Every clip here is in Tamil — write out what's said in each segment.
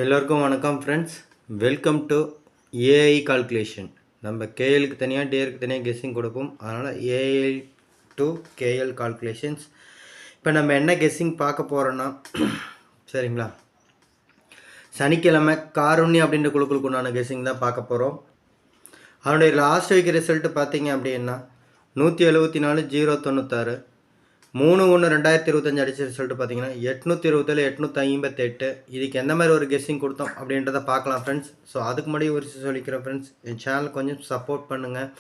எல்லோருக்கும் வணக்கம் friends. Welcome to AI calculation. நம்ம கேஎலுக்கு தனியாக டேருக்கு தனியாக கெஸ்ஸிங் கொடுப்போம். அதனால் ஏஐ டு கேஎல் கால்குலேஷன்ஸ். இப்போ நம்ம என்ன கெஸ்ஸிங் பார்க்க போகிறோன்னா சரிங்களா, சனிக்கிழமை காருண்யா அப்படின்ற குழுக்களுக்கு உண்டான கெஸ்ஸிங் தான் பார்க்க போகிறோம். அதனுடைய லாஸ்ட் வீக் ரிசல்ட்டு பார்த்தீங்க அப்படின்னா 174,096 3/1/2025 அடிச்ச ரிசல்ட் பார்த்தீங்கன்னா 827 858. இதுக்கு எந்த மாதிரி ஒரு கெஸ்ஸிங் கொடுத்தோம் அப்படின்றத பார்க்கலாம் ஃப்ரெண்ட்ஸ். ஸோ அதுக்கு முன்னாடி ஒரு சொல்லிக்கிறேன் ஃப்ரெண்ட்ஸ், என் சேனல் கொஞ்சம் சப்போர்ட் பண்ணுங்கள்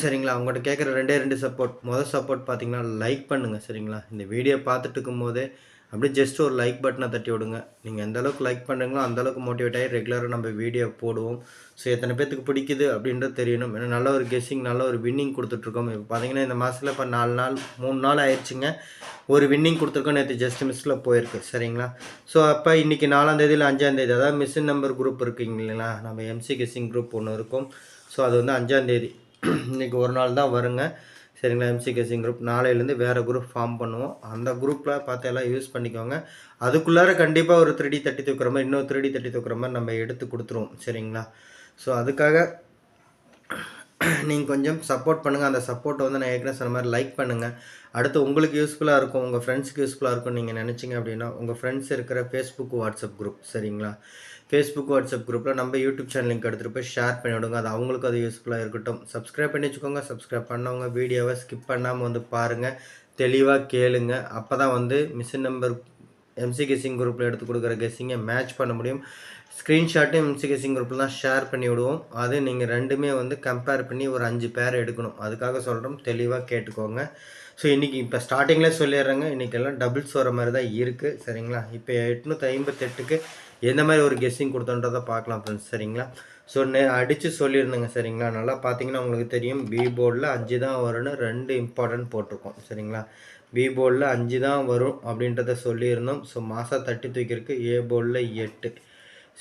சரிங்களா. அவங்கள்ட்ட கேட்குற ரெண்டு சப்போர்ட். முதல் சப்போர்ட் பார்த்தீங்கன்னா லைக் பண்ணுங்கள் சரிங்களா. இந்த வீடியோ பார்த்துட்டு இருக்கும் போதே அப்படியே ஜஸ்ட் ஒரு லைக் பட்டனை தட்டி விடுங்க. நீங்கள் எந்த அளவுக்கு லைக் பண்ணுறீங்களோ அந்தளவுக்கு மோட்டிவேட் ஆகி ரெகுலராக நம்ம வீடியோ போடுவோம். ஸோ எத்தனை பேத்துக்கு பிடிக்குது அப்படின்றது தெரியணும். ஏன்னா நல்ல ஒரு கெஸ்ஸிங், நல்ல ஒரு வின்னிங் கொடுத்துட்ருக்கோம். இப்போ பார்த்தீங்கன்னா இந்த மாதத்தில் இப்போ 3 நாள் ஆயிடுச்சுங்க. ஒரு வின்னிங் கொடுத்துருக்கோம். நேற்று ஜஸ்ட் மிஸ்ஸில் போயிருக்கு சரிங்களா. ஸோ அப்போ இன்றைக்கி 4ஆம் தேதியில் 5ஆம் தேதி, அதாவது மிஸ்ஸின் நம்பர் குரூப் இருக்குங்க இல்லைங்களா, நம்ம எம்சி கெஸ்ஸிங் குரூப் ஒன்று இருக்கும். ஸோ அது வந்து 5ஆம் தேதி இன்றைக்கி ஒரு நாள் தான் வருங்க சரிங்களா. எம்சி கெஸ்ஸிங் குரூப் நாளையிலேருந்து வேறு குரூப் ஃபார்ம் பண்ணுவோம். அந்த குரூப்பில் பார்த்து எல்லாம் யூஸ் பண்ணிக்கோங்க. அதுக்குள்ளார கண்டிப்பாக ஒரு 3D தட்டி தூக்குற மாதிரி, இன்னொரு 3D தட்டி தூக்குற மாதிரி நம்ம எடுத்து கொடுத்துருவோம் சரிங்களா. ஸோ அதுக்காக நீங்கள் கொஞ்சம் சப்போர்ட் பண்ணுங்கள். அந்த சப்போர்ட்டை வந்து நான் ஏற்கனவே சொன்ன மாதிரி லைக் பண்ணுங்கள். அடுத்து உங்களுக்கு யூஸ்ஃபுல்லாக இருக்கும், உங்கள் ஃப்ரெண்ட்ஸுக்கு யூஸ்ஃபுல்லாக இருக்கும் நீங்கள் நினச்சிங்க அப்படின்னா உங்கள் ஃப்ரெண்ட்ஸ் இருக்கிற ஃபேஸ்புக், வாட்ஸ்அப் குரூப் சரிங்களா. ஃபேஸ்புக், வாட்ஸ்அப் குரூப்பில் நம்ம யூடியூப் சேனல் லிங்க் எடுத்துகிட்டு போய் ஷேர் பண்ணி விடுங்க. அது அவங்களுக்கு அது யூஸ்ஃபுல்லாக இருக்கட்டும். சப்ஸ்கிரைப் பண்ணி வச்சுக்கோங்க. சப்ஸ்கிரைப் பண்ணவங்க வீடியோவை ஸ்கிப் பண்ணாமல் வந்து பாருங்கள், தெளிவாக கேளுங்க. அப்போ தான் வந்து மிஷின் நம்பர் எம்சி கெஸ்ஸிங் குரூப்பில் எடுத்து கொடுக்குற கெஸ்ஸிங்கை மேட்ச் பண்ண முடியும். ஸ்க்ரீன்ஷாட்டும் எம்சி கெஸ்ஸிங் குரூப்பில் தான் ஷேர் பண்ணி விடுவோம். அது நீங்கள் ரெண்டுமே வந்து கம்பேர் பண்ணி ஒரு 5 பேர் எடுக்கணும். அதுக்காக சொல்கிறோம், தெளிவாக கேட்டுக்கோங்க. ஸோ இன்றைக்கி இப்போ ஸ்டார்டிங்கில் சொல்லிடுறேங்க, இன்றைக்கி எல்லாம் டபுள்ஸ் வர மாதிரி தான் இருக்குது சரிங்களா. இப்போ 858க்கு எந்த மாதிரி ஒரு கெஸ்ஸிங் கொடுத்தோன்றதை பார்க்கலாம் ஃப்ரெண்ட்ஸ் சரிங்களா. ஸோ அடித்து சொல்லியிருந்தேங்க சரிங்களா. நல்லா பார்த்தீங்கன்னா உங்களுக்கு தெரியும், பி போர்டில் 5 தான் வரும்னு 2 இம்பார்ட்டன்ட் போட்டிருக்கோம் சரிங்களா. பி போர்டில் 5 தான் வரும் அப்படின்றத சொல்லியிருந்தோம். ஸோ மாதம் தட்டி தூக்கிருக்கு. ஏ போர்டில் 8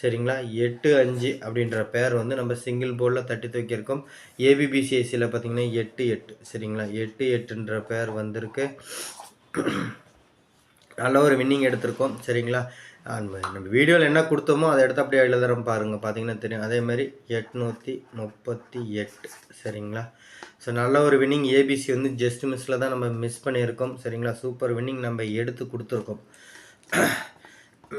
சரிங்களா. 8 5 அப்படின்ற பேர் வந்து நம்ம சிங்கிள் போர்டில் தட்டி தூக்கியிருக்கோம். ஏபிபிசிஎஸ்சியில் பார்த்தீங்கன்னா 8 8 சரிங்களா. 8 8ன்ற பேர் வந்திருக்கு. நல்ல ஒரு வின்னிங் எடுத்திருக்கோம் சரிங்களா. நம்ம வீடியோவில் என்ன கொடுத்தோமோ அதை எடுத்து அப்படியே எழுதுகிறோம் பாருங்கள், பார்த்தீங்கன்னா தெரியும். அதேமாதிரி 838 சரிங்களா. ஸோ நல்ல ஒரு வின்னிங். ஏபிசி வந்து ஜஸ்ட் மிஸ்ஸில் தான் நம்ம மிஸ் பண்ணியிருக்கோம் சரிங்களா. சூப்பர் வின்னிங் நம்ம எடுத்து கொடுத்துருக்கோம்.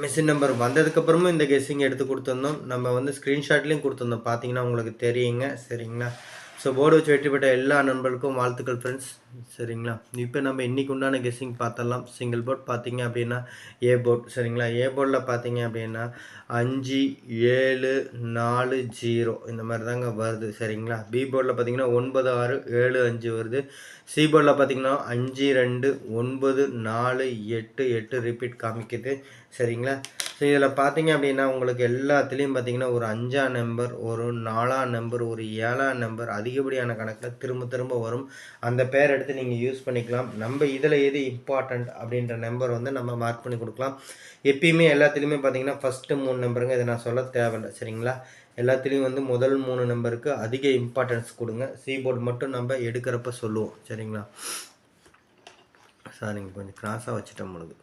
மிஷின் நம்பர் வந்ததுக்கப்புறமும் இந்த கெஸ்ஸிங் எடுத்து கொடுத்துருந்தோம். நம்ம வந்து ஸ்க்ரீன்ஷாட்லேயும் கொடுத்துருந்தோம், பார்த்தீங்கன்னா உங்களுக்கு தெரியுங்க சரிங்களா. ஸோ போர்டு வச்சு வெற்றி பெற்ற எல்லா நண்பர்களுக்கும் வாழ்த்துக்கள் ஃப்ரெண்ட்ஸ் சரிங்களா. இப்போ நம்ம இன்றைக்கி உண்டான கெஸ்ஸிங் பார்த்தலாம். சிங்கிள் போர்ட் பார்த்தீங்க அப்படின்னா ஏ போர்ட் சரிங்களா. ஏ போர்டில் பார்த்தீங்க அப்படின்னா 5 7 4 0 இந்த மாதிரி தாங்க வருது சரிங்களா. பி போர்டில் பார்த்தீங்கன்னா 9 6 7 5 வருது. சி போர்டில் பார்த்தீங்கன்னா 5 2 9 4 8 8 ரிப்பீட் காமிக்குது சரிங்களா. ஸோ இதில் பார்த்தீங்க அப்படின்னா உங்களுக்கு எல்லாத்துலேயும் பார்த்தீங்கன்னா ஒரு 5ஆம் நம்பர், ஒரு 4ஆம் நம்பர், ஒரு 7ஆம் நம்பர் அதிகப்படியான கணக்கில் திரும்ப வரும். அந்த பேர் எடுத்து நீங்கள் யூஸ் பண்ணிக்கலாம். நம்ம இதில் எது இம்பார்ட்டண்ட் அப்படின்ற நம்பர் வந்து நம்ம மார்க் பண்ணி கொடுக்கலாம். எப்பயுமே எல்லாத்துலேயுமே பார்த்தீங்கன்னா ஃபஸ்ட்டு 3 நம்பருங்க, இதை நான் சொல்ல தேவையில்லை சரிங்களா. எல்லாத்துலேயும் வந்து முதல் 3 நம்பருக்கு அதிக இம்பார்ட்டன்ஸ் கொடுங்க. சி போர்டு மட்டும் நம்ம எடுக்கிறப்ப சொல்லுவோம் சரிங்களா. சாரிங்க, கொஞ்சம் கிராஸாக வச்சுட்டோம் முழுது.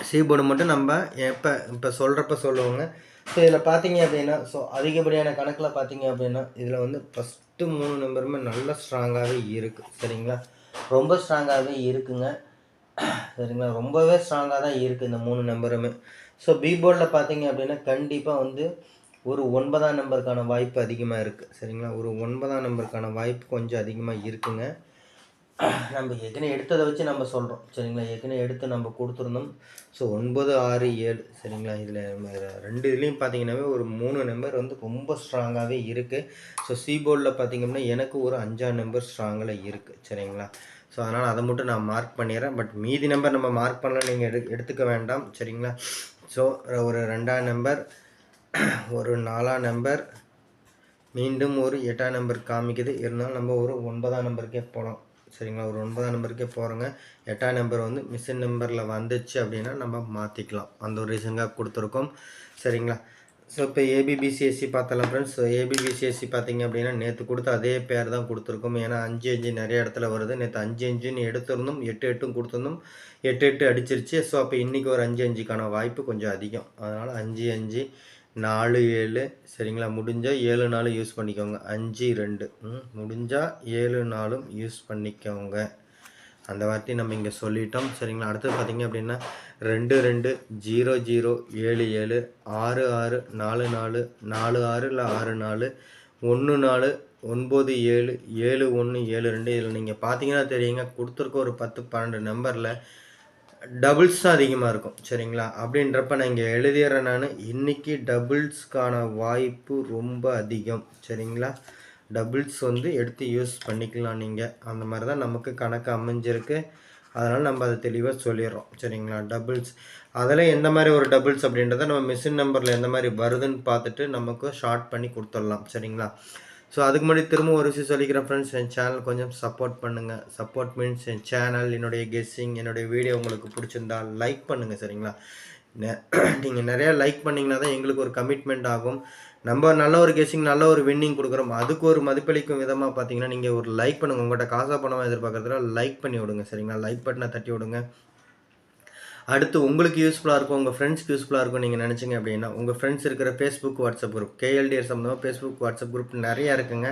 சி போர்டு மட்டும் நம்ம இப்போ சொல்கிறப்ப சொல்லுவோங்க. ஸோ இதில் பார்த்தீங்க அப்படின்னா, ஸோ அதிகப்படியான கணக்கில் பார்த்தீங்க அப்படின்னா இதில் வந்து ஃபஸ்ட்டு 3 நம்பருமே நல்ல ஸ்ட்ராங்காகவே இருக்குது சரிங்களா. ரொம்ப ஸ்ட்ராங்காகவே இருக்குங்க சரிங்களா. ரொம்பவே ஸ்ட்ராங்காக தான் இருக்குது இந்த 3 நம்பருமே. ஸோ பி போர்டில் பார்த்தீங்க அப்படின்னா கண்டிப்பாக வந்து ஒரு 9ஆம் நம்பருக்கான வாய்ப்பு அதிகமாக இருக்குது சரிங்களா. ஒரு 9ஆம் நம்பருக்கான வாய்ப்பு கொஞ்சம் அதிகமாக இருக்குங்க. நம்ம ஏற்கனவே எடுத்ததை வச்சு நம்ம சொல்கிறோம் சரிங்களா. ஏற்கனவே எடுத்து நம்ம கொடுத்துருந்தோம். ஸோ 9 6 7 சரிங்களா. இதில் நம்ம 2 இதுலேயும் பார்த்தீங்கன்னாவே ஒரு 3 நம்பர் வந்து ரொம்ப ஸ்ட்ராங்காகவே இருக்குது. ஸோ சி போர்டில் பார்த்திங்கன்னா எனக்கு ஒரு 5ஆம் நம்பர் ஸ்ட்ராங்கில் இருக்குது சரிங்களா. ஸோ அதனால் அதை மட்டும் நான் மார்க் பண்ணிடுறேன். பட் மீதி நம்பர் நம்ம மார்க் பண்ணலாம், நீங்கள் எடுத்துக்க வேண்டாம் சரிங்களா. ஸோ ஒரு 2ஆம் நம்பர், ஒரு 4ஆம் நம்பர், மீண்டும் ஒரு 8ஆம் நம்பர் காமிக்குது. இருந்தாலும் நம்ம ஒரு 9ஆம் நம்பருக்கே போகலாம் சரிங்களா. ஒரு 9ஆம் நம்பருக்கே போகிறோங்க. 8ஆம் நம்பர் வந்து மிஷின் நம்பரில் வந்துச்சு அப்படின்னா நம்ம மாற்றிக்கலாம். அந்த ஒரு ரீசனுக்காக கொடுத்துருக்கோம் சரிங்களா. ஸோ இப்போ ஏபிபிசிஎஸ்சி பார்த்தலாம் ஃப்ரெண்ட்ஸ். ஸோ ஏபிபிசிஎஸ்சி பார்த்தீங்க அப்படின்னா நேற்று கொடுத்த அதே பேர் தான் கொடுத்துருக்கோம். ஏன்னா 5 நிறைய இடத்துல வருது. நேற்று 5 எடுத்திருந்தோம், 8 கொடுத்துருந்தோம், 8 அடிச்சிருச்சு. ஸோ அப்போ இன்றைக்கி ஒரு 5 வாய்ப்பு கொஞ்சம் அதிகம். அதனால் 5 4 7 சரிங்களா. முடிஞ்சால் 7 4 யூஸ் பண்ணிக்கோங்க. 5 2 முடிஞ்சால் 7 4 யூஸ் பண்ணிக்கோங்க. அந்த வார்த்தையை நம்ம இங்கே சொல்லிட்டோம் சரிங்களா. அடுத்தது பார்த்தீங்க அப்படின்னா 2 2 0 0 7 7 6 6 4 4 4 6 இல்லை 6 4 1 4 9 7 7 1 7 2. இதில் நீங்கள் பார்த்தீங்கன்னா தெரியுங்க, கொடுத்துருக்க ஒரு 10 12 நம்பரில் டபுள்ஸ் தான் அதிகமாக இருக்கும் சரிங்களா. அப்படின்றப்ப நான் இங்கே எழுதிடுறேன். நான் இன்றைக்கி டபுள்ஸ்க்கான வாய்ப்பு ரொம்ப அதிகம் சரிங்களா. டபுள்ஸ் வந்து எடுத்து யூஸ் பண்ணிக்கலாம் நீங்கள். அந்த மாதிரி தான் நமக்கு கணக்கு அமைஞ்சிருக்கு. அதனால் நம்ம அதை தெளிவாக சொல்லிடுறோம் சரிங்களா. டபுள்ஸ் அதில் எந்த மாதிரி ஒரு டபுள்ஸ் அப்படின்றத நம்ம மிஷின் நம்பரில் எந்த மாதிரி வருதுன்னு பார்த்துட்டு நமக்கு ஷார்ட் பண்ணி கொடுத்துடலாம் சரிங்களா. ஸோ அதுக்கு முன்னாடி திரும்ப ஒரு விஷயம் சொல்லிக்கிறேன் ஃப்ரெண்ட்ஸ், என் சேனல் கொஞ்சம் சப்போர்ட் பண்ணுங்கள். சப்போர்ட் மீன்ஸ் என் சேனல், என்னுடைய கெஸ்ஸிங், என்னுடைய வீடியோ உங்களுக்கு பிடிச்சிருந்தா லைக் பண்ணுங்கள் சரிங்களா. நீங்கள் நிறையா லைக் பண்ணிங்கன்னா தான் எங்களுக்கு ஒரு கமிட்மெண்ட் ஆகும். நம்ம நல்ல ஒரு கெஸ்ஸிங், நல்ல ஒரு வின்னிங் கொடுக்குறோம். அதுக்கு ஒரு மதிப்பளிக்கும் விதமாக பார்த்தீங்கன்னா நீங்கள் ஒரு லைக் பண்ணுங்கள். உங்கள்கிட்ட காசாக பணமாக எதிர்பார்க்குறதுல லைக் பண்ணி விடுங்க சரிங்களா. லைக் பட்டனை தட்டி விடுங்க. அடுத்து உங்களுக்கு யூஸ்ஃபுல்லாக இருக்கும், உங்கள் ஃப்ரெண்ட்ஸ்க்கு யூஸ்ஃபுல்லாக இருக்கும் நீங்கள் நினச்சிங்க அப்படின்னா உங்கள் ஃப்ரெண்ட்ஸ் இருக்கிற ஃபேஸ்புக் வாட்ஸ்அப் குரூப், கேஎல்டிஆர் சம்மந்தமாக ஃபேஸ்புக் வாட்ஸ்அப் குரூப் நிறையா இருக்குங்க.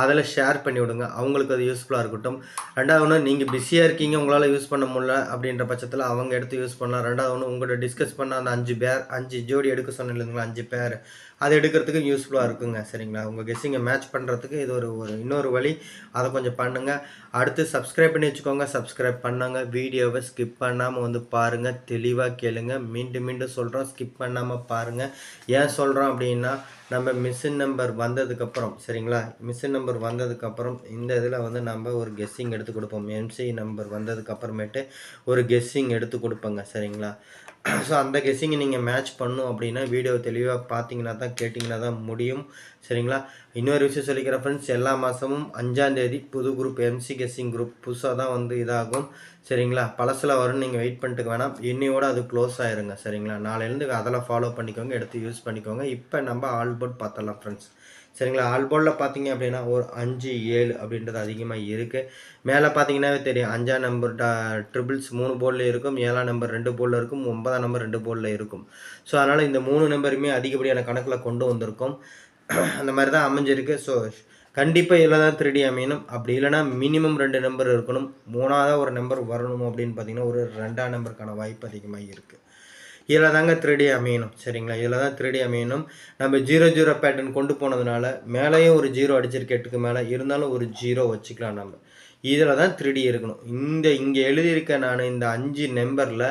அதில் ஷேர் பண்ணி விடுங்க, அவங்களுக்கு அது யூஸ்ஃபுல்லாக இருக்கட்டும். ரெண்டாவது நீங்கள் பிஸியாக இருக்கீங்க, உங்களால் யூஸ் பண்ண முடியல அப்படின்ற பட்சத்தில் அவங்க எடுத்து யூஸ் பண்ணலாம். ரெண்டாவது உங்கள்கிட்ட டிஸ்கஸ் பண்ண அந்த 5 ஜோடி எடுக்க சொன்னேன் இல்லைங்களா, 5 பேர், அது எடுக்கிறதுக்கு யூஸ்ஃபுல்லாக இருக்குங்க சரிங்களா. உங்கள் கெஸ்ஸிங்கை மேட்ச் பண்ணுறதுக்கு இது ஒரு இன்னொரு வழி. அதை கொஞ்சம் பண்ணுங்கள். அடுத்து சப்ஸ்கிரைப் பண்ணி வச்சுக்கோங்க. சப்ஸ்கிரைப் பண்ணாங்க வீடியோவை ஸ்கிப் பண்ணாமல் வந்து பாருங்கள், தெளிவாக கேளுங்க. மீண்டும் மீண்டும் சொல்கிறோம், ஸ்கிப் பண்ணாமல் பாருங்கள். ஏன் சொல்கிறோம் அப்படின்னா நம்ம மிஷின் நம்பர் வந்ததுக்கப்புறம் சரிங்களா, மிஷின் நம்பர் வந்ததுக்கப்புறம் இந்த இதில் வந்து நம்ம ஒரு கெஸ்ஸிங் எடுத்து கொடுப்போம். எம்சி நம்பர் வந்ததுக்கப்புறமேட்டு ஒரு கெஸ்ஸிங் எடுத்து கொடுப்போங்க சரிங்களா. ஸோ அந்த கெஸ்ஸிங்கை நீங்கள் மேட்ச் பண்ணும் அப்படின்னா வீடியோ தெளிவாக பார்த்தீங்கன்னா தான், கேட்டிங்கன்னா தான் முடியும் சரிங்களா. இன்னொரு விஷயம் சொல்லிக்கிற ஃப்ரெண்ட்ஸ், எல்லா மாதமும் 5ஆம் தேதி புது குரூப் எம்சி கெஸ்ஸிங் குரூப் புதுசாக தான் வந்து இதாகும் சரிங்களா. பழசில் வரும்னு நீங்கள் வெயிட் பண்ணிட்டு வேணாம், இன்னையோட அது க்ளோஸ் ஆயிருங்க சரிங்களா. நாளையிலேருந்து அதெல்லாம் ஃபாலோ பண்ணிக்கோங்க, எடுத்து யூஸ் பண்ணிக்கோங்க. இப்போ நம்ம ஆல் போர்ட் பார்த்தலாம் ஃப்ரெண்ட்ஸ் சரிங்களா. ஆல் போர்டில் பார்த்தீங்க அப்படின்னா ஒரு 5 7 அப்படின்றது அதிகமாக இருக்குது. மேலே பார்த்தீங்கன்னாவே தெரியும், 5ஆம் நம்பர் ட்ரிபிள்ஸ் 3 போர்டில் இருக்கும், 7ஆம் நம்பர் 2 போர்டில் இருக்கும், 9ஆம் நம்பர் 2 போர்டில் இருக்கும். ஸோ அதனால் இந்த 3 நம்பருமே அதிகப்படியான கணக்கில் கொண்டு வந்திருக்கும். அந்த மாதிரி தான் அமைஞ்சிருக்கு. ஸோ கண்டிப்பாக இதில் தான் 3D அமையணும். அப்படி இல்லைனா மினிமம் 2 நம்பர் இருக்கணும். 3ஆவது ஒரு நம்பர் வரணும் அப்படின்னு பார்த்தீங்கன்னா ஒரு 2ஆம் நம்பருக்கான வாய்ப்பு அதிகமாக இருக்குது. இதில் தாங்க 3D அமையணும் சரிங்களா. இதில் தான் 3D அமையணும். நம்ம 0 0 பேட்டர்ன் கொண்டு போனதுனால மேலேயும் ஒரு 0 அடிச்சிருக்கு, 8க்கு மேலே இருந்தாலும் ஒரு 0 வச்சுக்கலாம் நம்ம. இதில் தான் 3D இருக்கணும். இங்கே எழுதியிருக்க நான் இந்த 5 நம்பரில்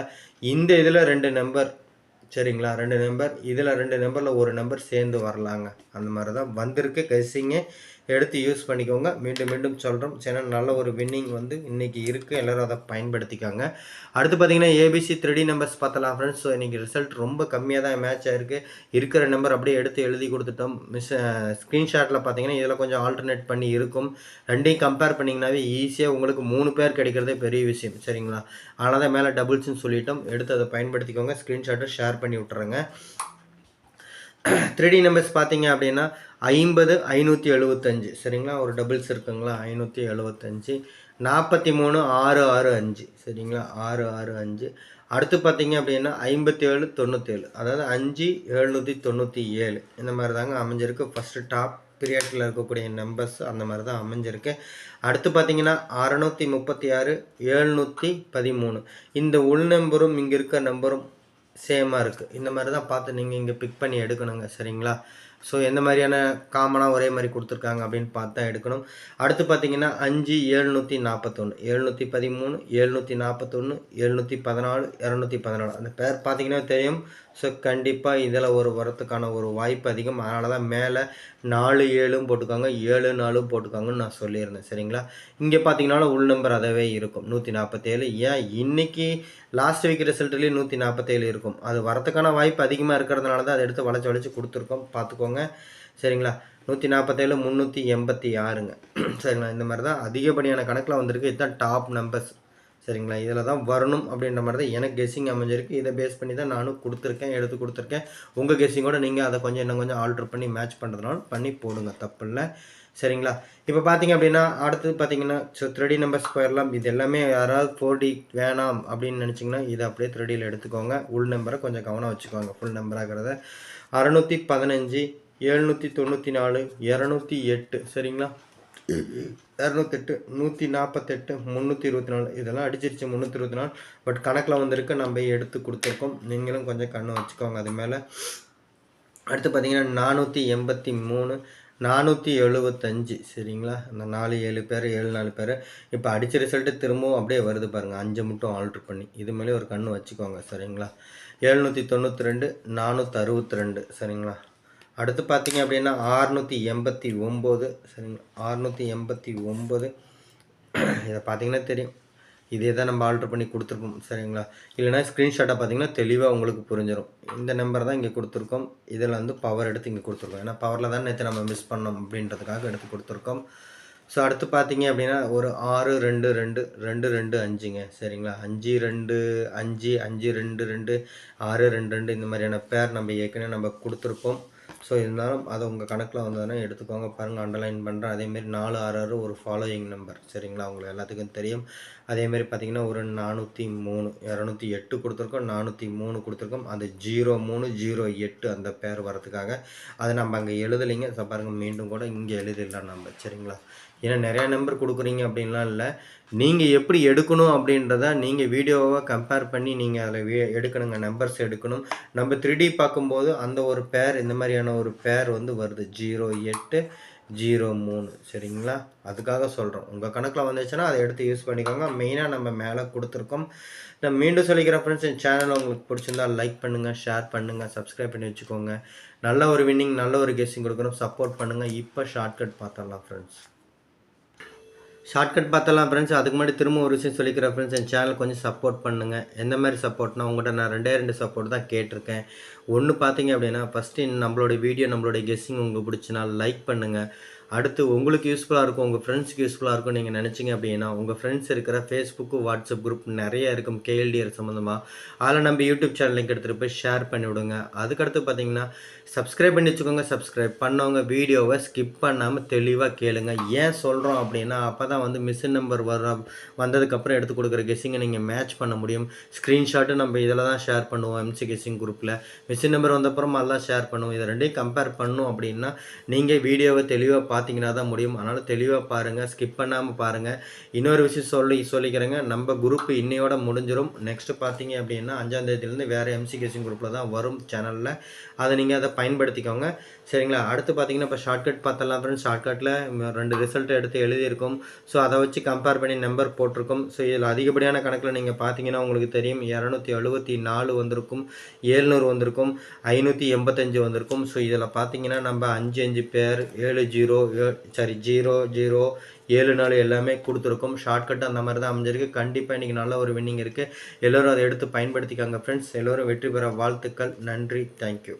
இந்த இதில் 2 நம்பர் சரிங்களா, 2 நம்பர், இதில் 2 நம்பரில் ஒரு நம்பர் சேர்ந்து வரலாங்க. அந்த மாதிரி தான் வந்திருக்கு. கெஸ்ஸிங்கு எடுத்து யூஸ் பண்ணிக்கோங்க. மீண்டும் மீண்டும் சொல்கிறோம், சேனல் நல்ல ஒரு வின்னிங் வந்து இன்றைக்கி இருக்குது, எல்லோரும் அதை பயன்படுத்திக்காங்க. அடுத்து பார்த்திங்கன்னா ஏபிசி 3D நம்பர்ஸ் பார்த்தலாம் ஃப்ரெண்ட்ஸ். ஸோ இன்றைக்கி ரிசல்ட் ரொம்ப கம்மியாக தான் மேட்ச் ஆகிருக்கு. இருக்கிற நம்பர் அப்படியே எடுத்து எழுதி கொடுத்துட்டோம். ஸ்க்ரீன்ஷாட்டில் பார்த்தீங்கன்னா இதில் கொஞ்சம் ஆல்டர்னேட் பண்ணி இருக்கும். ரெண்டையும் கம்பேர் பண்ணிங்கனாவே ஈஸியாக உங்களுக்கு 3 பேர் கிடைக்கிறதே பெரிய விஷயம் சரிங்களா. அதனால் தான் மேலே டபுள்ஸ்ன்னு சொல்லிட்டோம், எடுத்து அதை பயன்படுத்திக்கோங்க. ஸ்க்ரீன்ஷாட்டை ஷேர் பண்ணி விட்டுறேங்க. 3D நம்பர்ஸ் பார்த்தீங்க அப்படின்னா 50 575 சரிங்களா. ஒரு டபுள்ஸ் இருக்குங்களா, 575 43 665 சரிங்களா, 665. அடுத்து பார்த்தீங்க அப்படின்னா 57 97, அதாவது 5 797 இந்த மாதிரி தாங்க அமைஞ்சிருக்கு. ஃபஸ்ட்டு டாப் பீரியடில் இருக்கக்கூடிய நம்பர்ஸ் அந்த மாதிரி தான் அமைஞ்சிருக்கு. அடுத்து பார்த்தீங்கன்னா 636 713, இந்த உள் நம்பரும் இங்கே இருக்க நம்பரும் சேமாக இருக்குது. இந்த மாதிரி தான் பார்த்து நீங்கள் இங்கே பிக் பண்ணி எடுக்கணுங்க சரிங்களா. ஸோ எந்த மாதிரியான காமனாக ஒரே மாதிரி கொடுத்துருக்காங்க அப்படின்னு பார்த்து தான் எடுக்கணும். அடுத்து பார்த்தீங்கன்னா 5 741 713 741 714 214, அந்த பேர் பார்த்தீங்கன்னா தெரியும். ஸோ கண்டிப்பாக இதில் ஒரு வரத்துக்கான ஒரு வாய்ப்பு அதிகம். அதனால தான் மேலே 4 7 போட்டுக்காங்க, 7 4 போட்டுக்காங்கன்னு நான் சொல்லியிருந்தேன் சரிங்களா. இங்கே பார்த்தீங்கன்னா உள் நம்பர் அதவே இருக்கும் 147. ஏன் இன்னைக்கு லாஸ்ட் வீக் ரிசல்ட்லேயே 147 இருக்கும். அது வரத்துக்கான வாய்ப்பு அதிகமாக இருக்கிறதுனால தான் அதை எடுத்து வளைச்சி கொடுத்துருக்கோம், பார்த்துக்கோங்க சரிங்களா. 147 386ங்க சரிங்களா. இந்த மாதிரி தான் அதிகப்படியான கணக்கில் வந்திருக்கு. இதுதான் டாப் நம்பர்ஸ் சரிங்களா? இதில தான் வரணும் அப்படின்ற மாரி தான் எனக்கு கெஸ்ஸிங் அமைஞ்சிருக்கு. இத பேஸ் பண்ணி தான் நானும் குடுத்துருக்கேன், எடுத்து குடுத்துருக்கேன். உங்க கெஸ்ஸிங்கோட நீங்க அத கொஞ்சம் இன்னும் கொஞ்சம் ஆல்டர் பண்ணி மேட்ச் பண்றதுனாலும் பண்ணி போடுங்க, தப்பில்ல. சரிங்களா? இப்ப பார்த்தீங்க அப்படின்னா, அடுத்தது பார்த்தீங்கன்னா, 3D நம்பர்ஸ் போயிரலாம். இது எல்லாமே யாராவது 4D வேணாம் அப்படின்னு நெனச்சீங்கன்னா, இத அப்படியே 3Dல எடுத்துக்கோங்க. உள் நம்பர கொஞ்சம் கவனம் வச்சுக்கோங்க. ஃபுல் நம்பராகிறத. 615, 794, 208 சரிங்களா? 208, 148, 324 இதெல்லாம் அடிச்சிருச்சு 324. பட் கணக்குல வந்திருக்கு. நம்ம எடுத்து குடுத்துருக்கோம். நீங்களும் கொஞ்சம் கண்ணு வச்சுக்கோங்க அது மேல. அடுத்து பார்த்தீங்கன்னா 483, 475 சரிங்களா? அந்த 4, 7 பேரு, 7, 4 பேரு. இப்ப அடிச்ச ரிசல்ட் திரும்பவும் அப்படியே வருது பாருங்க. 5 மட்டும் ஆல்டர் பண்ணி. இது மேலயும் ஒரு கண்ணு வச்சுக்கோங்க. சரிங்களா? 792, 462 சரிங்களா? அடுத்து பார்த்தீங்க அப்படின்னா 689 சரிங்களா? 689 இத பார்த்தீங்கன்னா தெரியும். இதே தான் நம்ம ஆல்டர் பண்ணி குடுத்துருப்போம். சரிங்களா? இல்லன்னா ஸ்க்ரீன்ஷாட்டா பார்த்தீங்கன்னா, தெளிவா உங்களுக்கு புரிஞ்சிரும். இந்த நம்பர் தான் இங்க குடுத்துருக்கோம். இதில வந்து பவர் எடுத்து இங்க குடுத்துருக்கோம். ஏன்னா, பவர்ல தான் நேத்து நம்ம மிஸ் பண்ணோம் அப்படின்றதுக்காக எடுத்து குடுத்துருக்கோம். ஸோ, அடுத்து பார்த்தீங்க அப்படின்னா, ஒரு 6, 2, 2, 2, 2, 5ங்க. சரிங்களா? 5, 2, 5, 5, 2, 2, 6, 2, 2 இந்த மாதிரியான பேர் நம்ம ஏற்கனவே நம்ம குடுத்துருப்போம். ஸோ, இருந்தாலும் அத உங்க கணக்குல வந்ததுன்னா எடுத்துக்கோங்க. பாருங்க அண்டர்லைன் பண்றேன். அதேமாரி 4, 6, 6 ஒரு ஃபாலோயிங் நம்பர். சரிங்களா? உங்களுக்கு எல்லாத்துக்கும் தெரியும். அதேமாரி பார்த்தீங்கன்னா, ஒரு 403, 208 குடுத்துருக்கோம். 403 குடுத்துருக்கோம். அது 03, 08 அந்த பேர் வரதுக்காக. அத நம்ம அங்க எழுதலைங்க. ஸோ, பாருங்க மீண்டும் கூட இங்க எழுதிடலாம் நம்ம. சரிங்களா? ஏன்னா நெறைய நம்பர் குடுக்குறீங்க அப்படின்லாம் இல்ல. நீங்க எப்படி எடுக்கணும் அப்படின்றத நீங்க வீடியோவா கம்பேர் பண்ணி நீங்க அதில எடுக்கணுங்க. நம்பர்ஸ் எடுக்கணும். நம்ம 3D பார்க்கும்போது அந்த ஒரு பேர் இந்த மாரியான ஒரு பேர் வந்து வருது. 08, 03 சரிங்களா? அதுக்காக சொல்றோம். உங்க கணக்குல வந்துச்சுன்னா, அத எடுத்து யூஸ் பண்ணிக்கோங்க. மெயினா நம்ம மேல குடுத்துருக்கோம். நான் மீண்டும் சொல்லிக்கிறேன் ஃப்ரெண்ட்ஸ், என் சேனல் உங்களுக்கு பிடிச்சிருந்தா லைக் பண்ணுங்க, ஷேர் பண்ணுங்க, சப்ஸ்கிரைப் பண்ணி வச்சுக்கோங்க. நல்ல ஒரு வின்னிங், நல்ல ஒரு கெஸ்ஸிங் குடுக்கணும். சப்போர்ட் பண்ணுங்க. இப்ப ஷார்ட்கட் பார்த்துரலாம் ஃப்ரெண்ட்ஸ். ஷார்ட்கட் பார்த்தலாம் ஃப்ரெண்ட்ஸ். அதுக்கு முன்னாடி திரும்ப ஒரு விஷயம் சொல்லிக்கிறேன் ஃப்ரெண்ட்ஸ். என் சேனல் கொஞ்சம் சப்போர்ட் பண்ணுங்க. எந்த மாரி சப்போர்ட்னா, உங்கள்கிட்ட நான் 2 சப்போர்ட் தான் கேட்டிருக்கேன். ஒண்ணு பார்த்தீங்க அப்படின்னா, ஃபர்ஸ்ட்டு நம்மளோட வீடியோ, நம்மளோட கெஸ்ஸிங் உங்களுக்கு பிடிச்சுனா லைக் பண்ணுங்க. அடுத்து உங்களுக்கு யூஸ்ஃபுல்லா இருக்கும், உங்க ஃப்ரெண்ட்ஸ்க்கு யூஸ்ஃபுல்லா இருக்கும்னு நீங்க நினைச்சீங்க அப்படின்னா, உங்க ஃப்ரெண்ட்ஸ் இருக்கிற Facebook, WhatsApp குரூப் நெறைய இருக்கும் KLDR சம்மந்தமா. அதில நம்ம யூடியூப் சேனல் லிங்க் எடுத்துட்டு போய் ஷேர் பண்ணி விடுங்க. அதுக்கடுத்து பார்த்தீங்கன்னா, சப்ஸ்கிரைப் பண்ணி வச்சுக்கோங்க. சப்ஸ்கிரைப் பண்ணவங்க வீடியோவ ஸ்கிப் பண்ணாம தெளிவா கேளுங்க. ஏன் சொல்றோம் அப்படின்னா, அப்பதான் வந்து மிஸ்ஸிங் நம்பர் வந்ததுக்கப்புறம் எடுத்து குடுக்குற கெஸ்ஸிங்க நீங்க மேட்ச் பண்ண முடியும். ஸ்க்ரீன்ஷாட்டு நம்ம இதில தான் ஷேர் பண்ணுவோம் MC கெஸ்ஸிங் குரூப்ல. மிஸ்ஸிங் நம்பர் வந்தப்புறம் அதெல்லாம் ஷேர் பண்ணுவோம். இத 2யும் கம்பேர் பண்ணணும் அப்படின்னா, நீங்க வீடியோவ தெளிவா பார்த்தீங்கன்னா தான் முடியும். அதனால தெளிவா பாருங்க. ஸ்கிப் பண்ணாம பாருங்க. இன்னொரு விஷயம் சொல்லிக்கிறேங்க. நம்ம குரூப் இன்னையோட முடிஞ்சிரும். நெக்ஸ்ட் பார்த்தீங்க அப்படின்னா 5ஆம் தேதியிலேருந்து வேற MC கெஸ்ஸிங் குரூப்ல தான் வரும் சேனல்ல. நீங்க அத பயன்படுத்திக்கோங்க. சரிங்களா? அடுத்து பார்த்தீங்கன்னா, இப்ப ஷார்ட்கட் பார்த்தரலாம் ஃப்ரெண்ட்ஸ். ஷார்ட்கட்ல 2 ரிசல்ட் எடுத்து எழுதியிருக்கோம். ஸோ, அத வச்சு கம்பேர் பண்ணி நம்பர் போட்டிருக்கோம். ஸோ, இதில அதிகப்படியான கணக்குல நீங்க பார்த்தீங்கன்னா, உங்களுக்கு தெரியும் 274 வந்திருக்கும், 700 வந்திருக்கும், 585 வந்திருக்கும். ஸோ, இதில பார்த்தீங்கன்னா, நம்ம 5, 5 பேர் 7, 0 0, 0, 7, 4 எல்லாமே குடுத்துருக்கோம். ஷார்ட்கட் அந்த மாரி தான் அமைஞ்சிருக்கு. கண்டிப்பா இன்னைக்கு நல்ல ஒரு வின்னிங் இருக்கு. எல்லோரும் அத எடுத்து பயன்படுத்திக்கோங்க ஃப்ரெண்ட்ஸ். எல்லோரும் வெற்றி பெற வாழ்த்துக்கள். நன்றி. Thank you.